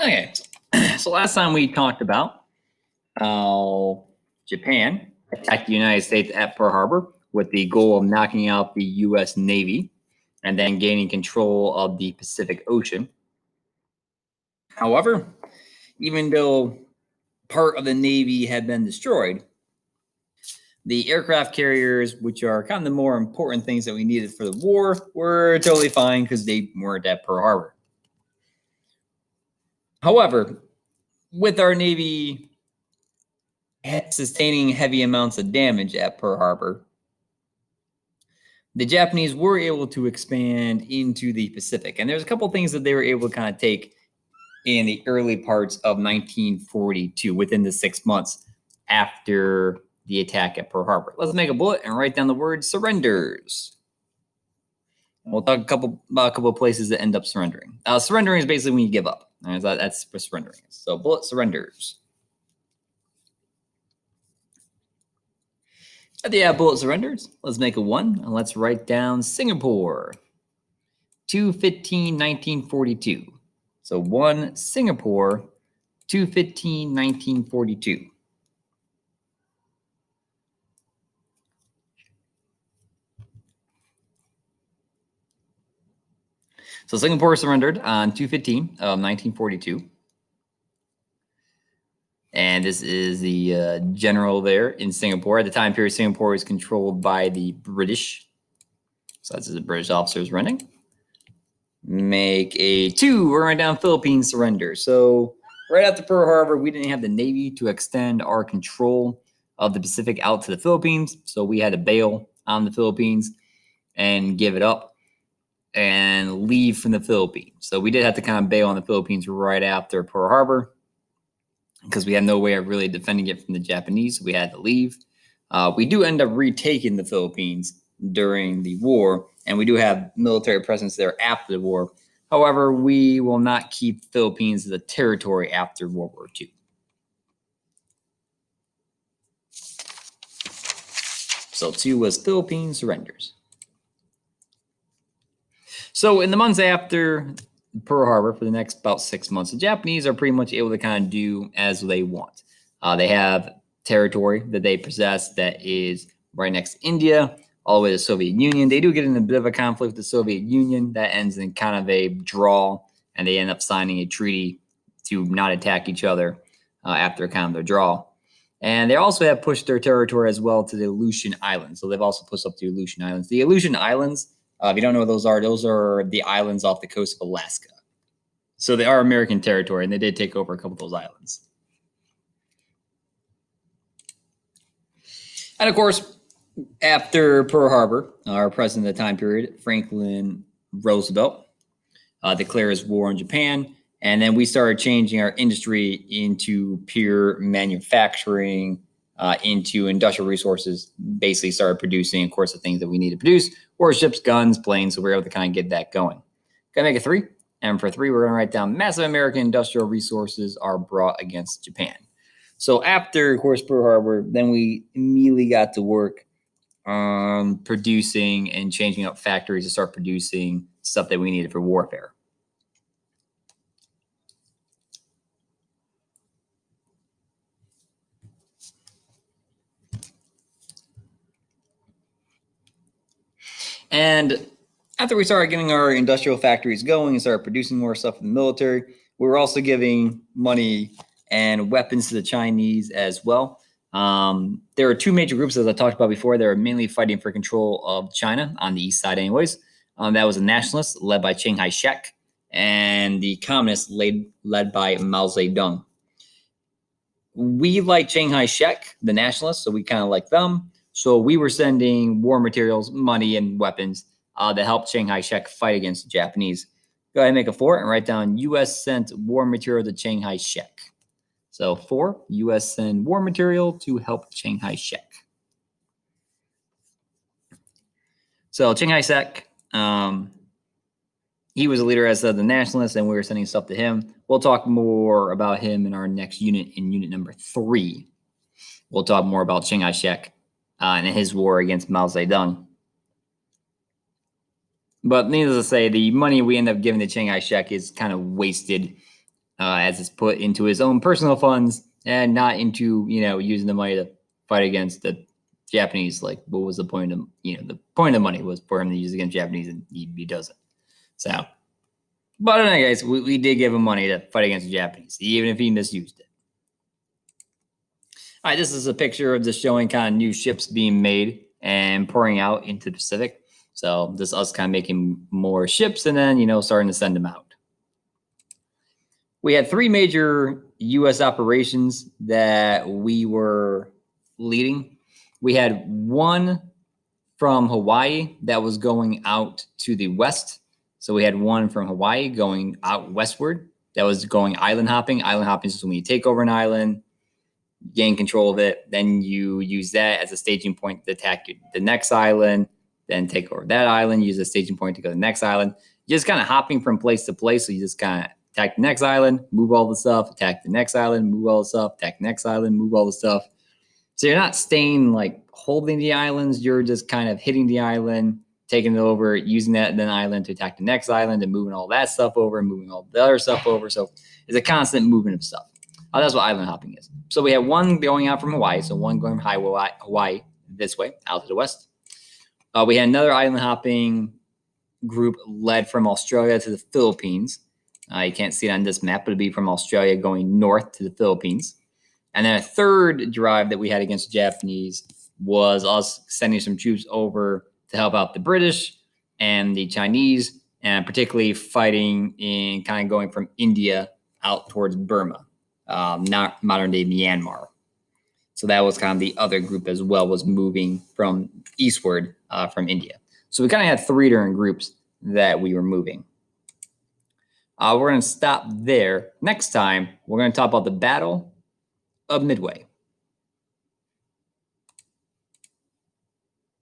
Okay, so last time we talked about how Japan attacked the United States at Pearl Harbor with the goal of knocking out the U.S. Navy and then gaining control of the Pacific Ocean. However, even though part of the Navy had been destroyed, the aircraft carriers, which are kind of the more important things that we needed for the war, were totally fine because they weren't at Pearl Harbor. However, with our Navy sustaining heavy amounts of damage at Pearl Harbor, the Japanese were able to expand into the Pacific. And there's a couple things that they were able to kind of take in the early parts of 1942, within the 6 months after the attack at Pearl Harbor. Let's make a bullet and write down the word surrenders. We'll talk about a couple of places that end up surrendering. Surrendering is basically when you give up. That's what surrendering is. So bullet surrenders. At the bullet surrenders, let's make a 1 and let's write down Singapore. 2/15/1942. So 1 Singapore, 2/15/1942. So Singapore surrendered on 2/15 of 1942. And this is the general there in Singapore. At the time period, Singapore was controlled by the British. So that's the British officers running. Make a 2. We're writing down Philippines surrender. So right after Pearl Harbor, we didn't have the Navy to extend our control of the Pacific out to the Philippines. So we had to bail on the Philippines and give it up and leave from the Philippines. So we did have to kind of bail on the Philippines right after Pearl Harbor because we had no way of really defending it from the Japanese. So we had to leave. We do end up retaking the Philippines during the war, and we do have military presence there after the war. However, we will not keep Philippines as a territory after World War II. So 2 was Philippines surrenders. So in the months after Pearl Harbor, for the next about 6 months, the Japanese are pretty much able to kind of do as they want. They have territory that they possess that is right next to India, all the way to the Soviet Union. They do get in a bit of a conflict with the Soviet Union that ends in kind of a draw, and they end up signing a treaty to not attack each other after kind of their draw. And they also have pushed their territory as well to the Aleutian Islands. So they've also pushed up to the Aleutian Islands. The Aleutian Islands, if you don't know what those are the islands off the coast of Alaska. So they are American territory, and they did take over a couple of those islands. And of course, after Pearl Harbor, our president at the time period, Franklin Roosevelt, declares war on Japan. And then we started changing our industry into pure manufacturing, into industrial resources, basically started producing, of course, the things that we need to produce, warships, guns, planes. So we're able to kind of get that going. Gonna make a 3. And for 3, we're going to write down massive American industrial resources are brought against Japan. So after, of course, Pearl Harbor, then we immediately got to work on producing and changing up factories to start producing stuff that we needed for warfare. And after we started getting our industrial factories going and started producing more stuff for the military, we were also giving money and weapons to the Chinese as well. There are 2 major groups, as I talked about before. They were mainly fighting for control of China on the east side anyways. That was the nationalists led by Chiang Kai-shek and the communists led by Mao Zedong. We like Chiang Kai-shek, the nationalists, so we kind of like them. So we were sending war materials, money, and weapons to help Chiang Kai-shek fight against the Japanese. Go ahead and make a 4 and write down U.S. sent war material to Chiang Kai-shek. So 4, U.S. send war material to help Chiang Kai-shek. So Chiang Kai-shek, he was a leader as the nationalists, and we were sending stuff to him. We'll talk more about him in our next unit, in unit number 3. We'll talk more about Chiang Kai-shek and his war against Mao Zedong. But needless to say, the money we end up giving to Chiang Kai-shek is kind of wasted as it's put into his own personal funds and not into, using the money to fight against the Japanese. Like, what was the point of, the point of the money was for him to use against Japanese, and he doesn't. So, but anyway, guys, we did give him money to fight against the Japanese, even if he misused it. All right, this is a picture of just showing kind of new ships being made and pouring out into the Pacific. So this is us kind of making more ships and then, starting to send them out. We had 3 major U.S. operations that we were leading. We had one from Hawaii that was going out to the west. So we had one from Hawaii going out westward that was going island hopping. Island hopping is when you take over an island, gain control of it, then you use that as a staging point to attack the next island, then take over that island, use a staging point to go to the next island. You're just kind of hopping from place to place. So you just kind of attack the next island, move all the stuff, attack the next island, move all the stuff, attack the next island, move all the stuff. So you're not staying like holding the islands. You're just kind of hitting the island, taking it over, using that then island to attack the next island and moving all that stuff over, moving all the other stuff over. So it's a constant movement of stuff. That's what island hopping is. So we have one going out from Hawaii. So one going from Hawaii this way, out to the west. We had another island hopping group led from Australia to the Philippines. You can't see it on this map, but it'd be from Australia going north to the Philippines. And then a third drive that we had against the Japanese was us sending some troops over to help out the British and the Chinese, and particularly fighting in kind of going from India out towards Burma, not modern day Myanmar. So that was kind of the other group as well, was moving from eastward from India. So we kind of had 3 different groups that we were moving. We're going to stop there. Next time, we're going to talk about the Battle of Midway.